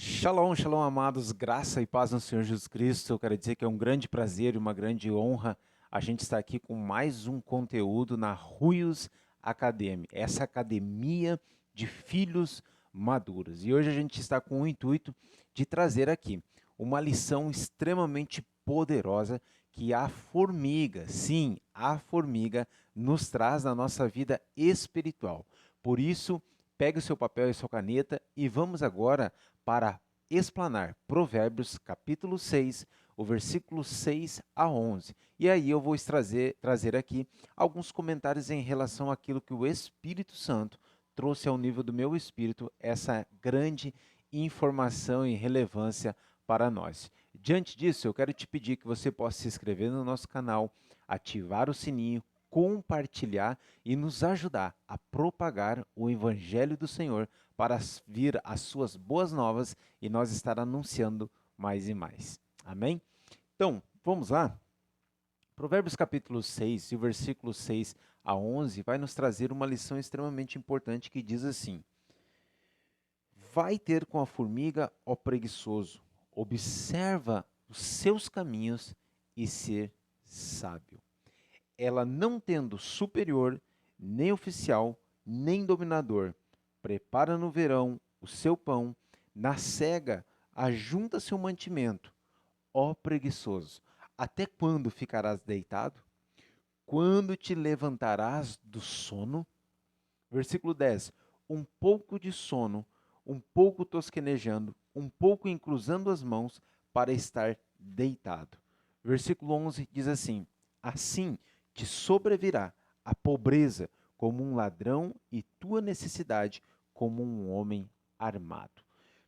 Shalom, shalom, amados, graça e paz no Senhor Jesus Cristo. Eu quero dizer que é um grande prazer e uma grande honra a gente estar aqui com mais um conteúdo na Ruios Academy, essa academia de filhos maduros. E hoje a gente está com o intuito de trazer aqui uma lição extremamente poderosa que a formiga, sim, a formiga, nos traz na nossa vida espiritual. Por isso, pegue o seu papel e sua caneta e vamos agora para explanar Provérbios capítulo 6, o versículo 6 a 11. E aí eu vou trazer aqui alguns comentários em relação àquilo que o Espírito Santo trouxe ao nível do meu espírito, essa grande informação e relevância para nós. Diante disso, eu quero te pedir que você possa se inscrever no nosso canal, ativar o sininho, compartilhar e nos ajudar a propagar o Evangelho do Senhor para vir as suas boas novas e nós estar anunciando mais e mais. Amém? Então, vamos lá? Provérbios capítulo 6, e o versículo 6 a 11 vai nos trazer uma lição extremamente importante que diz assim: Vai ter com a formiga, ó preguiçoso, observa os seus caminhos e ser sábio. Ela não tendo superior, nem oficial, nem dominador, prepara no verão o seu pão, na cega ajunta seu mantimento. Ó preguiçoso, até quando ficarás deitado? Quando te levantarás do sono? Versículo 10. Um pouco de sono, um pouco tosquenejando, um pouco encruzando as mãos para estar deitado. Versículo 11 diz assim: Assim te sobrevirá a pobreza como um ladrão e tua necessidade como um homem armado.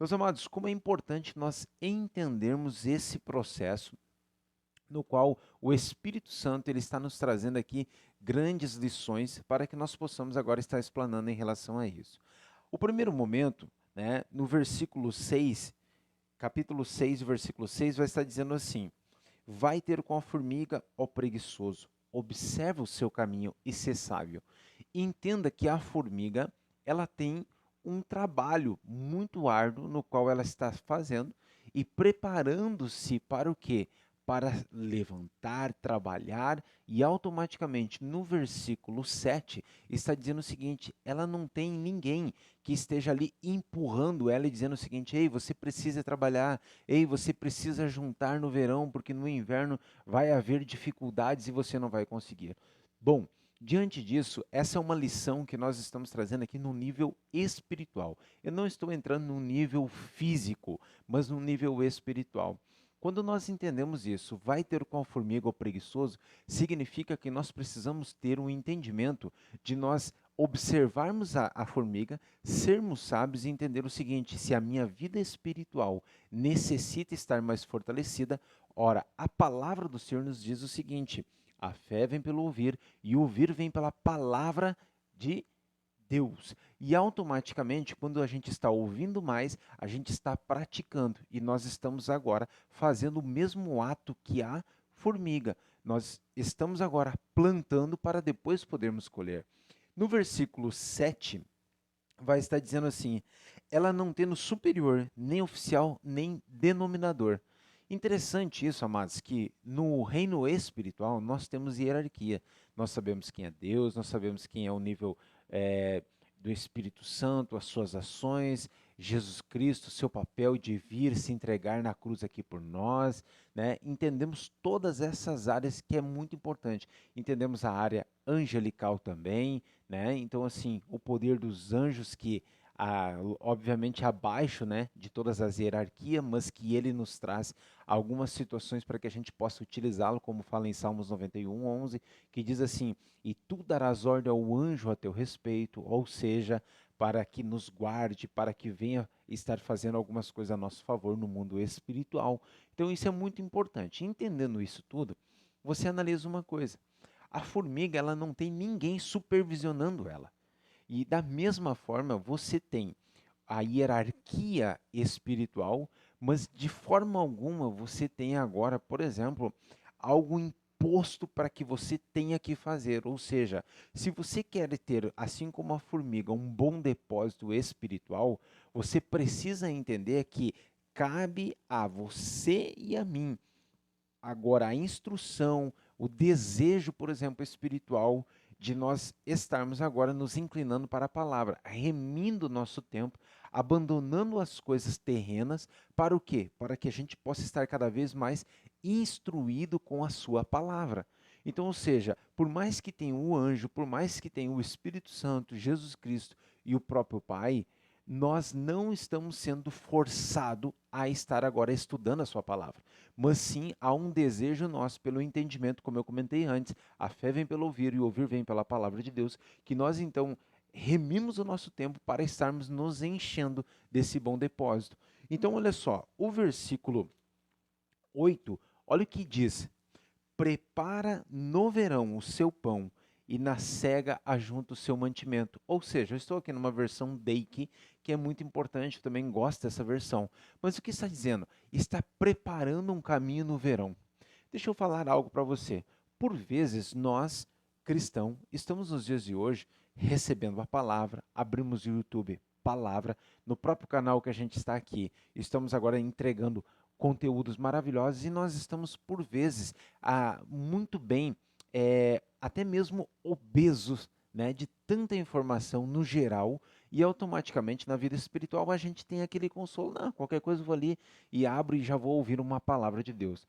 Meus amados, como é importante nós entendermos esse processo no qual o Espírito Santo ele está nos trazendo aqui grandes lições para que nós possamos agora estar explanando em relação a isso. O primeiro momento, né, no versículo 6, capítulo 6, versículo 6, vai estar dizendo assim: Vai ter com a formiga, ó preguiçoso, observa o seu caminho e ser sábio. Entenda que a formiga, ela tem um trabalho muito árduo no qual ela está fazendo e preparando-se para o quê? Para levantar, trabalhar e automaticamente no versículo 7 está dizendo o seguinte: ela não tem ninguém que esteja ali empurrando ela e dizendo o seguinte: ei, você precisa trabalhar, ei, você precisa juntar no verão, porque no inverno vai haver dificuldades e você não vai conseguir. Bom, diante disso, essa é uma lição que nós estamos trazendo aqui no nível espiritual. Eu não estou entrando no nível físico, mas no nível espiritual. Quando nós entendemos isso, vai ter com a formiga ou preguiçoso, significa que nós precisamos ter um entendimento de nós observarmos a formiga, sermos sábios e entender o seguinte: se a minha vida espiritual necessita estar mais fortalecida, ora, a palavra do Senhor nos diz o seguinte: a fé vem pelo ouvir e o ouvir vem pela palavra de Deus. E automaticamente, quando a gente está ouvindo mais, a gente está praticando. E nós estamos agora fazendo o mesmo ato que a formiga. Nós estamos agora plantando para depois podermos colher. No versículo 7, vai estar dizendo assim: ela não tendo superior, nem oficial, nem denominador. Interessante isso, amados, que no reino espiritual nós temos hierarquia. Nós sabemos quem é Deus, nós sabemos quem é o nível eh, do Espírito Santo, as suas ações, Jesus Cristo, seu papel de vir se entregar na cruz aqui por nós, né? Entendemos todas essas áreas que é muito importante. Entendemos a área angelical também, né? Então, assim, o poder dos anjos que, obviamente, abaixo, né, de todas as hierarquias, mas que ele nos traz algumas situações para que a gente possa utilizá-lo, como fala em Salmos 91, 11, que diz assim: E tu darás ordem ao anjo a teu respeito, ou seja, para que nos guarde, para que venha estar fazendo algumas coisas a nosso favor no mundo espiritual. Então, isso é muito importante. Entendendo isso tudo, você analisa uma coisa: a formiga, ela não tem ninguém supervisionando ela. E da mesma forma, você tem a hierarquia espiritual, mas de forma alguma você tem agora, por exemplo, algo posto para que você tenha que fazer. Ou seja, se você quer ter, assim como a formiga, um bom depósito espiritual, você precisa entender que cabe a você e a mim agora a instrução, o desejo, por exemplo, espiritual de nós estarmos agora nos inclinando para a palavra, remindo o nosso tempo, abandonando as coisas terrenas, para o quê? Para que a gente possa estar cada vez mais instruído com a sua palavra. Então, ou seja, por mais que tenha o anjo, por mais que tenha o Espírito Santo, Jesus Cristo e o próprio Pai, nós não estamos sendo forçados a estar agora estudando a sua palavra, mas sim há um desejo nosso pelo entendimento, como eu comentei antes, a fé vem pelo ouvir e o ouvir vem pela palavra de Deus, que nós então remimos o nosso tempo para estarmos nos enchendo desse bom depósito. Então, olha só, o versículo 8, olha o que diz: prepara no verão o seu pão e na cega ajunta o seu mantimento. Ou seja, eu estou aqui numa versão Dake, que é muito importante, eu também gosto dessa versão. Mas o que está dizendo? Está preparando um caminho no verão. Deixa eu falar algo para você. Por vezes, nós, cristãos, estamos nos dias de hoje recebendo a palavra, abrimos o YouTube, palavra, no próprio canal que a gente está aqui, estamos agora entregando conteúdos maravilhosos e nós estamos, por vezes, muito bem, até mesmo obesos, né, de tanta informação no geral e automaticamente na vida espiritual a gente tem aquele consolo, não, qualquer coisa eu vou ali e abro e já vou ouvir uma palavra de Deus.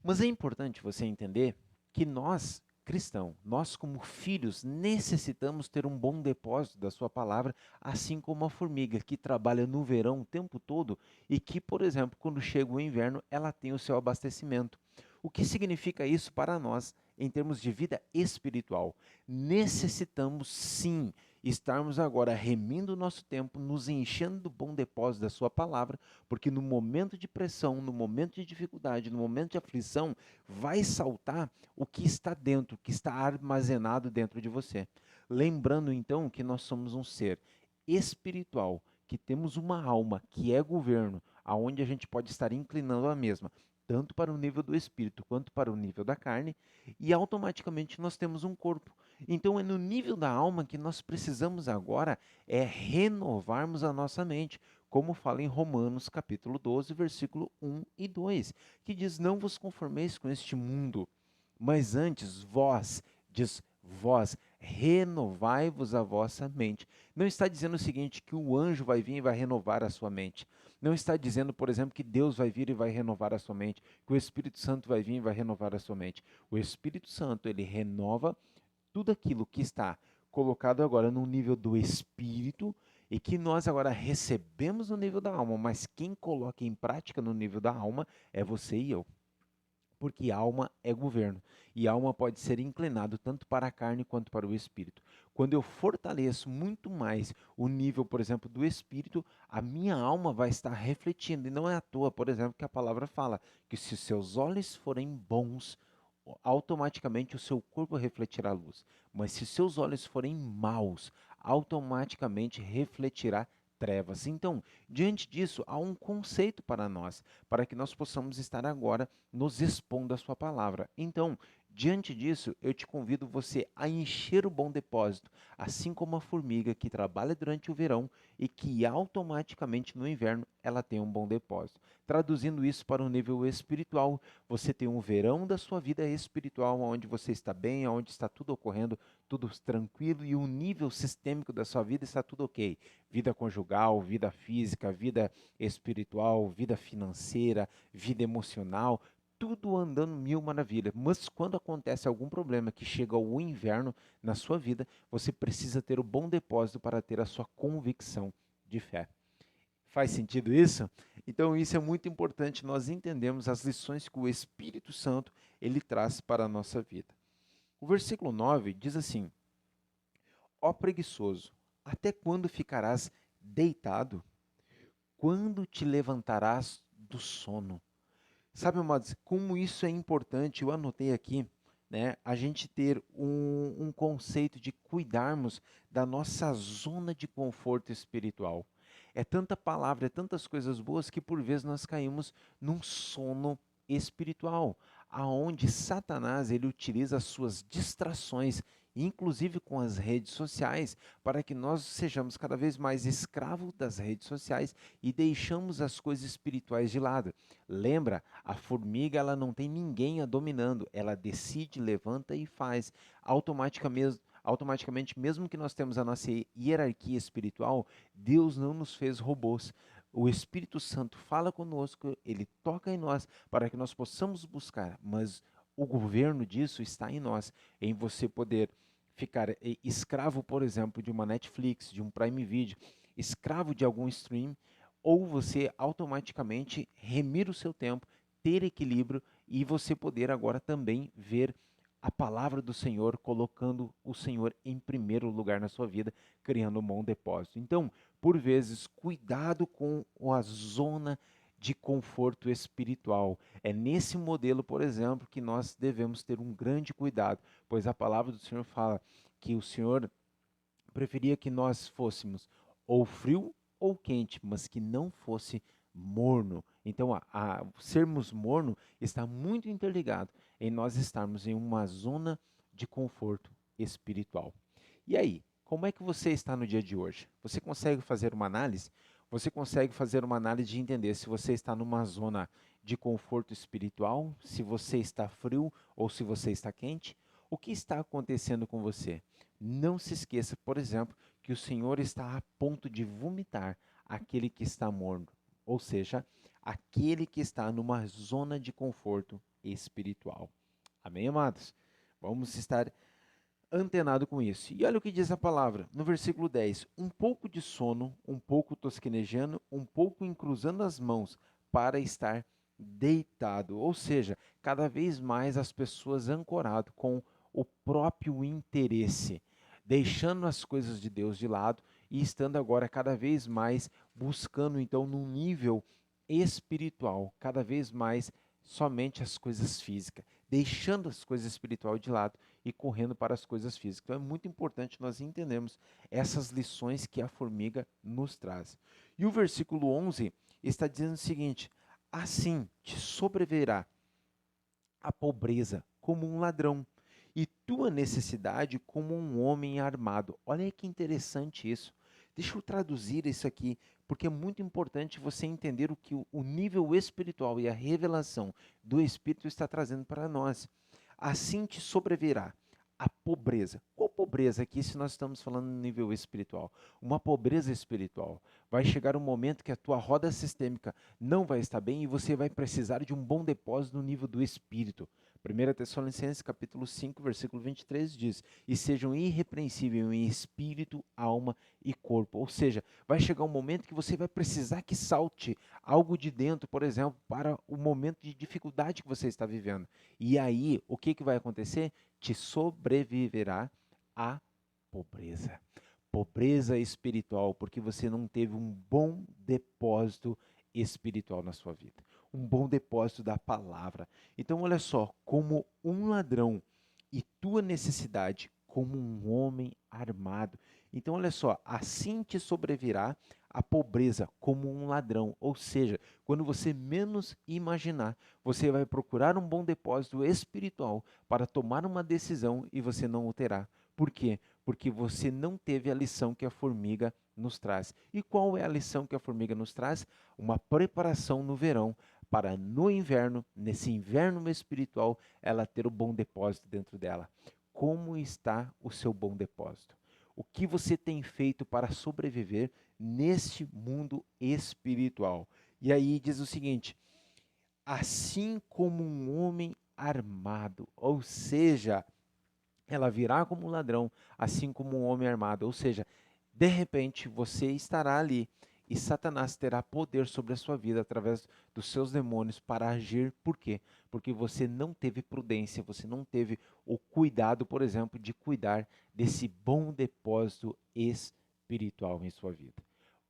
Mas é importante você entender que nós, cristãos, nós como filhos, necessitamos ter um bom depósito da sua palavra, assim como a formiga que trabalha no verão o tempo todo e que, por exemplo, quando chega o inverno, ela tem o seu abastecimento. O que significa isso para nós em termos de vida espiritual? Necessitamos sim estarmos agora remindo o nosso tempo, nos enchendo do bom depósito da sua palavra, porque no momento de pressão, no momento de dificuldade, no momento de aflição, vai saltar o que está dentro, o que está armazenado dentro de você. Lembrando então que nós somos um ser espiritual, que temos uma alma que é governo, aonde a gente pode estar inclinando a mesma, tanto para o nível do espírito quanto para o nível da carne, e automaticamente nós temos um corpo. Então é no nível da alma que nós precisamos agora renovarmos a nossa mente, como fala em Romanos capítulo 12, versículo 1 e 2, que diz: não vos conformeis com este mundo, mas antes vós, renovai-vos a vossa mente. Não está dizendo o seguinte, que o anjo vai vir e vai renovar a sua mente. Não está dizendo, por exemplo, que Deus vai vir e vai renovar a sua mente, que o Espírito Santo vai vir e vai renovar a sua mente. O Espírito Santo, ele renova tudo aquilo que está colocado agora no nível do espírito e que nós agora recebemos no nível da alma, mas quem coloca em prática no nível da alma é você e eu. Porque alma é governo, e alma pode ser inclinado tanto para a carne quanto para o espírito. Quando eu fortaleço muito mais o nível, por exemplo, do espírito, a minha alma vai estar refletindo, e não é à toa, por exemplo, que a palavra fala que se os seus olhos forem bons, automaticamente o seu corpo refletirá luz. Mas se seus olhos forem maus, automaticamente refletirá trevas. Então, diante disso, há um conceito para nós, para que nós possamos estar agora nos expondo a sua palavra. Então, diante disso, eu te convido você a encher o bom depósito, assim como a formiga que trabalha durante o verão e que automaticamente no inverno ela tem um bom depósito. Traduzindo isso para um nível espiritual, você tem um verão da sua vida espiritual, onde você está bem, onde está tudo ocorrendo, tudo tranquilo, e o nível sistêmico da sua vida está tudo ok. Vida conjugal, vida física, vida espiritual, vida financeira, vida emocional, tudo andando mil maravilhas. Mas quando acontece algum problema que chega ao inverno na sua vida, você precisa ter o bom depósito para ter a sua convicção de fé. Faz sentido isso? Então isso é muito importante nós entendemos as lições que o Espírito Santo ele traz para a nossa vida. O versículo 9 diz assim: ó preguiçoso, até quando ficarás deitado? Quando te levantarás do sono? Sabe, amados, como isso é importante, eu anotei aqui, né, a gente ter um conceito de cuidarmos da nossa zona de conforto espiritual. É tanta palavra, é tantas coisas boas que por vezes nós caímos num sono espiritual, aonde Satanás ele utiliza as suas distrações, inclusive com as redes sociais, para que nós sejamos cada vez mais escravos das redes sociais e deixamos as coisas espirituais de lado. Lembra, a formiga ela não tem ninguém a dominando, ela decide, levanta e faz automaticamente, mesmo que nós temos a nossa hierarquia espiritual, Deus não nos fez robôs. O Espírito Santo fala conosco, ele toca em nós para que nós possamos buscar, mas o governo disso está em nós, em você poder ficar escravo, por exemplo, de uma Netflix, de um Prime Video, escravo de algum stream, ou você automaticamente remir o seu tempo, ter equilíbrio e você poder agora também ver a palavra do Senhor, colocando o Senhor em primeiro lugar na sua vida, criando um bom depósito. Então, por vezes, cuidado com a zona de conforto espiritual. É nesse modelo, por exemplo, que nós devemos ter um grande cuidado, pois a palavra do Senhor fala que o Senhor preferia que nós fôssemos ou frio ou quente, mas que não fosse morno. Então, sermos morno está muito interligado em nós estarmos em uma zona de conforto espiritual. E aí, como é que você está no dia de hoje? Você consegue fazer uma análise? Você consegue fazer uma análise de entender se você está numa zona de conforto espiritual, se você está frio ou se você está quente? O que está acontecendo com você? Não se esqueça, por exemplo, que o Senhor está a ponto de vomitar aquele que está morno, ou seja, aquele que está numa zona de conforto espiritual. Amém, amados? Vamos estar antenado com isso. E olha o que diz a palavra no versículo 10: um pouco de sono, um pouco tosquenejando, um pouco encruzando as mãos para estar deitado. Ou seja, cada vez mais as pessoas ancorado com o próprio interesse, deixando as coisas de Deus de lado e estando agora cada vez mais buscando então num nível espiritual, cada vez mais somente as coisas físicas, deixando as coisas espirituais de lado e correndo para as coisas físicas. Então é muito importante nós entendermos essas lições que a formiga nos traz. E o versículo 11 está dizendo o seguinte: assim te sobrevirá a pobreza como um ladrão e tua necessidade como um homem armado. Olha que interessante isso. Deixa eu traduzir isso aqui, porque é muito importante você entender o que o nível espiritual e a revelação do Espírito está trazendo para nós. Assim te sobrevirá a pobreza. Qual pobreza aqui se nós estamos falando no nível espiritual? Uma pobreza espiritual. Vai chegar um momento que a tua roda sistêmica não vai estar bem e você vai precisar de um bom depósito no nível do espírito. 1 Tessalonicenses capítulo 5, versículo 23 diz: e sejam irrepreensíveis em espírito, alma e corpo. Ou seja, vai chegar um momento que você vai precisar que salte algo de dentro, por exemplo, para o momento de dificuldade que você está vivendo. E aí, o que vai acontecer? Te sobreviverá a pobreza. Pobreza espiritual, porque você não teve um bom depósito espiritual na sua vida. Um bom depósito da palavra. Então, olha só, como um ladrão e tua necessidade como um homem armado. Então, olha só, assim te sobrevirá a pobreza como um ladrão. Ou seja, quando você menos imaginar, você vai procurar um bom depósito espiritual para tomar uma decisão e você não o terá. Por quê? Porque você não teve a lição que a formiga nos traz. E qual é a lição que a formiga nos traz? Uma preparação no verão para no inverno, nesse inverno espiritual, ela ter o bom depósito dentro dela. Como está o seu bom depósito? O que você tem feito para sobreviver neste mundo espiritual? E aí diz o seguinte: assim como um homem armado, ou seja, ela virá como um ladrão, assim como um homem armado. Ou seja, de repente você estará ali e Satanás terá poder sobre a sua vida através dos seus demônios para agir. Por quê? Porque você não teve prudência, você não teve o cuidado, por exemplo, de cuidar desse bom depósito espiritual em sua vida.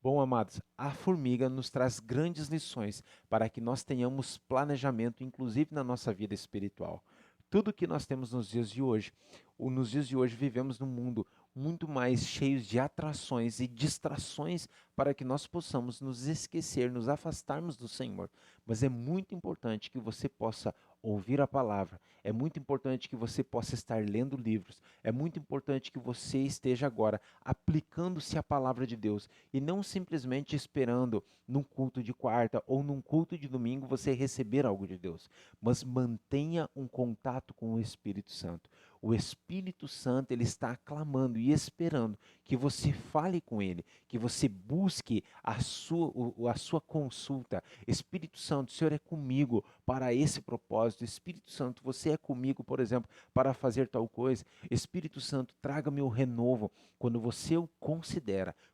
Bom, amados, a formiga nos traz grandes lições para que nós tenhamos planejamento, inclusive na nossa vida espiritual. Tudo que nós temos nos dias de hoje, nos dias de hoje vivemos num mundo muito mais cheios de atrações e distrações para que nós possamos nos esquecer, nos afastarmos do Senhor. Mas é muito importante que você possa ouvir a palavra, é muito importante que você possa estar lendo livros, é muito importante que você esteja agora aplicando-se à palavra de Deus e não simplesmente esperando num culto de quarta ou num culto de domingo você receber algo de Deus, mas mantenha um contato com o Espírito Santo. O Espírito Santo, ele está clamando e esperando que você fale com ele, que você busque a sua consulta. Espírito Santo, o Senhor é comigo para esse propósito. Espírito Santo, você é comigo, por exemplo, para fazer tal coisa. Espírito Santo, traga-me o renovo. Quando você o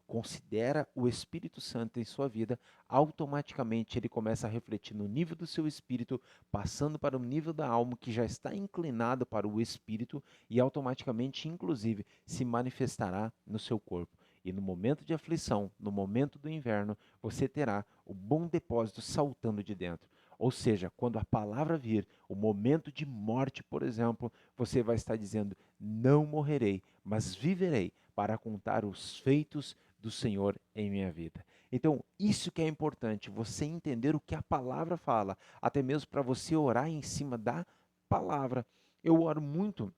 considera o Espírito Santo em sua vida, automaticamente ele começa a refletir no nível do seu espírito, passando para o nível da alma que já está inclinado para o espírito e automaticamente, inclusive, se manifestará no seu corpo. E no momento de aflição, no momento do inverno, você terá o bom depósito saltando de dentro. Ou seja, quando a palavra vir, o momento de morte, por exemplo, você vai estar dizendo: não morrerei, mas viverei para contar os feitos do Senhor em minha vida. Então, isso que é importante, você entender o que a palavra fala, até mesmo para você orar em cima da palavra. Eu oro muito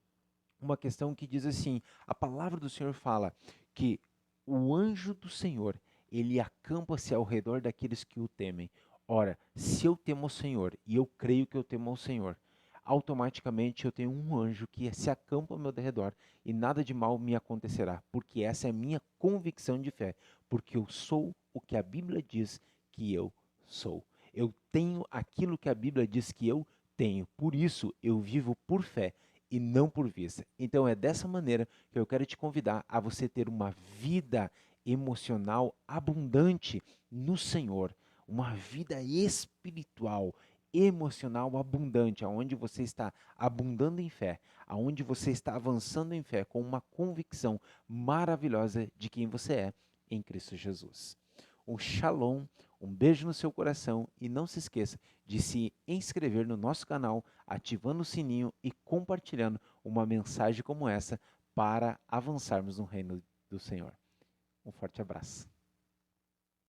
uma questão que diz assim: a palavra do Senhor fala que o anjo do Senhor, ele acampa-se ao redor daqueles que o temem. Ora, se eu temo o Senhor, e eu creio que eu temo ao Senhor, automaticamente eu tenho um anjo que se acampa ao meu redor e nada de mal me acontecerá, porque essa é a minha convicção de fé, porque eu sou o que a Bíblia diz que eu sou. Eu tenho aquilo que a Bíblia diz que eu tenho, por isso eu vivo por fé e não por vista. Então é dessa maneira que eu quero te convidar a você ter uma vida emocional abundante no Senhor, uma vida espiritual, emocional abundante, aonde você está abundando em fé, aonde você está avançando em fé com uma convicção maravilhosa de quem você é em Cristo Jesus. Um shalom, um beijo no seu coração e não se esqueça de se inscrever no nosso canal, ativando o sininho e compartilhando uma mensagem como essa para avançarmos no reino do Senhor. Um forte abraço.